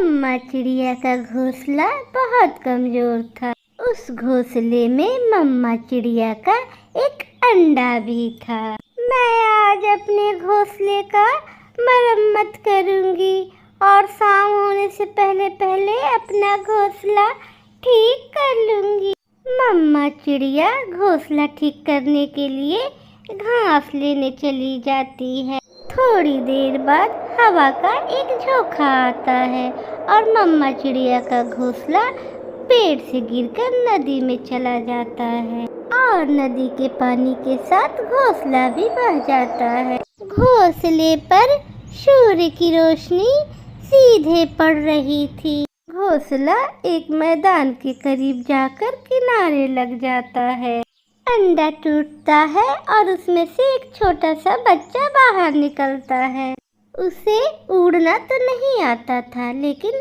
मम्मा चिड़िया का घोंसला बहुत कमजोर था। उस घोंसले में मम्मा चिड़िया का एक अंडा भी था। मैं आज अपने घोंसले का मरम्मत करूंगी और शाम होने से पहले पहले अपना घोंसला ठीक कर लूंगी। मम्मा चिड़िया घोंसला ठीक करने के लिए घास लेने चली जाती है। थोड़ी देर बाद हवा का एक झोंका आता है और मम्मा चिड़िया का घोंसला पेड़ से गिरकर नदी में चला जाता है और नदी के पानी के साथ घोंसला भी बह जाता है। घोंसले पर सूर्य की रोशनी सीधे पड़ रही थी। घोंसला एक मैदान के करीब जाकर किनारे लग जाता है। अंडा टूटता है और उसमें से एक छोटा सा बच्चा बाहर निकलता है। उसे उड़ना तो नहीं आता था, लेकिन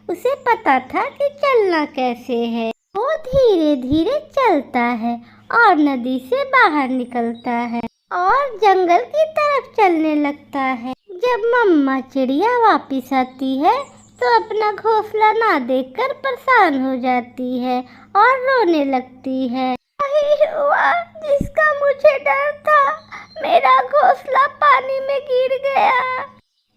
उसे पता था कि चलना कैसे है। वो धीरे धीरे चलता है और नदी से बाहर निकलता है और जंगल की तरफ चलने लगता है। जब मम्मा चिड़िया वापस आती है तो अपना घोंसला ना देखकर परेशान हो जाती है और रोने लगती है। हुआ जिसका मुझे डर था, मेरा घोंसला पानी में गिर गया।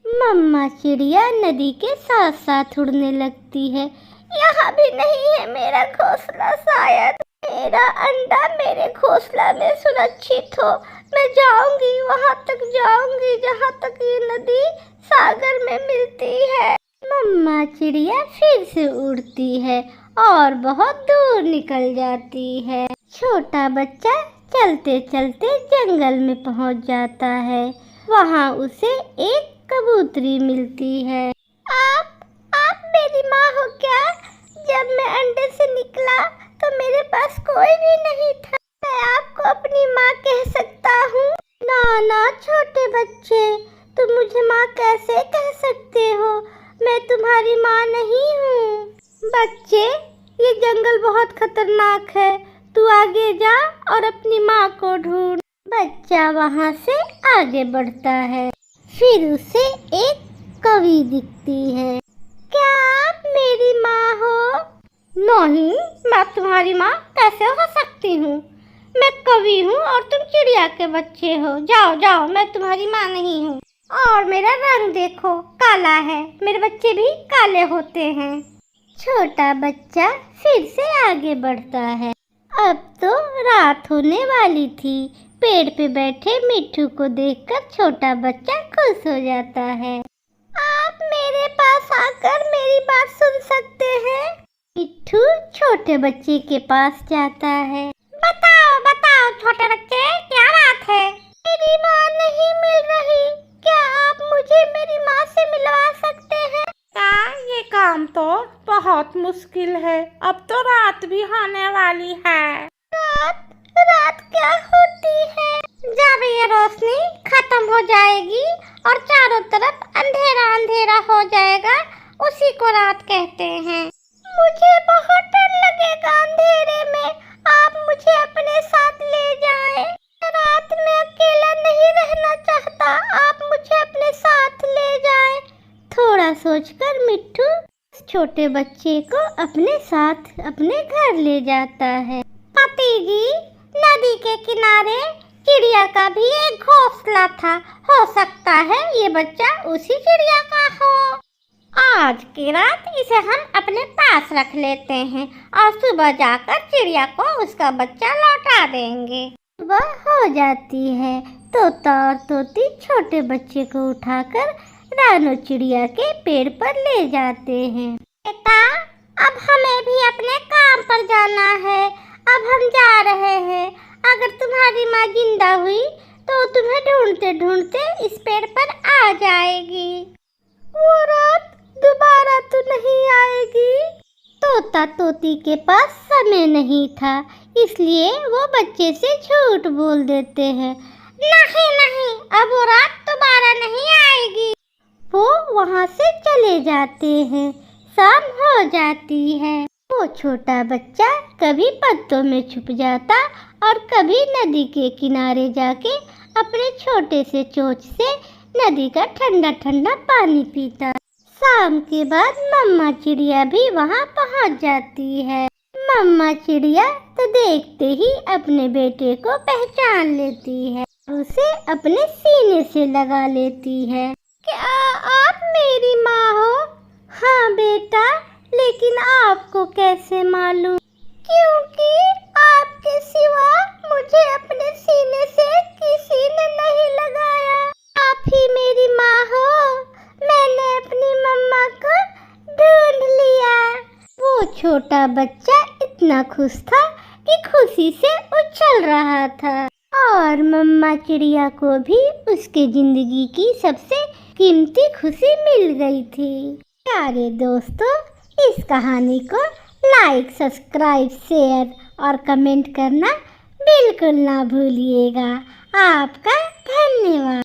मम्मा चिड़िया नदी के साथ साथ उड़ने लगती है। यहाँ भी नहीं है मेरा घोंसला, शायद मेरा अंडा मेरे घोंसला में सुरक्षित हो। मैं जाऊंगी, वहाँ तक जाऊंगी जहाँ तक ये नदी सागर में मिलती है। मम्मा चिड़िया फिर से उड़ती है और बहुत दूर निकल जाती है। छोटा बच्चा चलते चलते जंगल में पहुंच जाता है। वहां उसे एक कबूतरी मिलती है। आप मेरी माँ हो क्या? जब मैं अंडे से निकला तो मेरे पास कोई भी नहीं था। मैं आपको अपनी माँ कह सकता हूँ? ना छोटे बच्चे, तुम मुझे माँ कैसे कह सकते हो? मैं तुम्हारी माँ नहीं हूँ। बच्चे, ये जंगल बहुत खतरनाक है। तू आगे जा और अपनी माँ को ढूंढ। बच्चा वहाँ से आगे बढ़ता है। फिर उसे एक कौवी दिखती है। क्या आप मेरी माँ हो? नहीं, मैं तुम्हारी माँ कैसे हो सकती हूँ? मैं कौवी हूँ और तुम चिड़िया के बच्चे हो। जाओ जाओ, मैं तुम्हारी माँ नहीं हूँ। और मेरा रंग देखो, काला है। मेरे बच्चे भी काले होते हैं। छोटा बच्चा फिर से आगे बढ़ता है। अब तो रात होने वाली थी। पेड़ पे बैठे मिट्ठू को देखकर छोटा बच्चा खुश हो जाता है। आप मेरे पास आकर मेरी बात सुन सकते हैं? मिट्ठू छोटे बच्चे के पास जाता है। बताओ छोटे बच्चे, क्या बात है? मेरी माँ नहीं मिल रही। क्या आप मुझे मेरी माँ से मिलवा सकते हैं? ये काम तो बहुत मुश्किल है। अब तो रात भी होने वाली है। रात क्या होती है? जब ये रोशनी खत्म हो जाएगी और चारों तरफ अंधेरा अंधेरा हो जाएगा, उसी को रात कहते हैं। मुझे बहुत डर लगेगा अंधेरे में। आप मुझे अपने साथ ले जाएं। रात में अकेला नहीं रहना चाहता। आप मुझे अपने साथ ले जाएं। थोड़ा सोचकर मिट्ठू छोटे बच्चे को अपने साथ अपने घर ले जाता है। पति जी, नदी के किनारे चिड़िया का भी एक घोंसला था। हो सकता है ये बच्चा उसी चिड़िया का हो। आज की रात इसे हम अपने पास रख लेते हैं और सुबह जाकर चिड़िया को उसका बच्चा लौटा देंगे। सुबह हो जाती है। तोता और तोती छोटे बच्चे को उठाकर रानो चिड़िया के पेड़ पर ले जाते हैं। बेटा, अब हमें भी अपने काम पर जाना है। अब हम जा रहे हैं। अगर तुम्हारी माँ जिंदा हुई तो तुम्हें ढूंढते ढूंढते इस पेड़ पर आ जाएगी। वो रात दोबारा तो नहीं आएगी। तोता तोती के पास समय नहीं था, इसलिए वो बच्चे से झूठ बोल देते हैं। नहीं, अब वो रात दोबारा नहीं आएगी। वो वहाँ से चले जाते हैं। शाम हो जाती है। वो छोटा बच्चा कभी पत्तों में छुप जाता और कभी नदी के किनारे जाके अपने छोटे से चोंच से नदी का ठंडा ठंडा पानी पीता। शाम के बाद मम्मा चिड़िया भी वहाँ पहुँच जाती है। मम्मा चिड़िया तो देखते ही अपने बेटे को पहचान लेती है, उसे अपने सीने से लगा लेती है। क्या आप मेरी माँ हो? हाँ बेटा, लेकिन आपको कैसे मालूम? क्योंकि आपके सिवा मुझे अपने सीने से किसी ने नहीं लगाया। आप ही मेरी माँ हो। मैंने अपनी मम्मा को ढूंढ लिया। वो छोटा बच्चा इतना खुश था कि खुशी से उछल रहा था और मम्मा चिड़िया को भी उसके जिंदगी की सबसे कीमती खुशी मिल गई थी। प्यारे दोस्तों, इस कहानी को लाइक, सब्सक्राइब, शेयर और कमेंट करना बिल्कुल ना भूलिएगा। आपका धन्यवाद।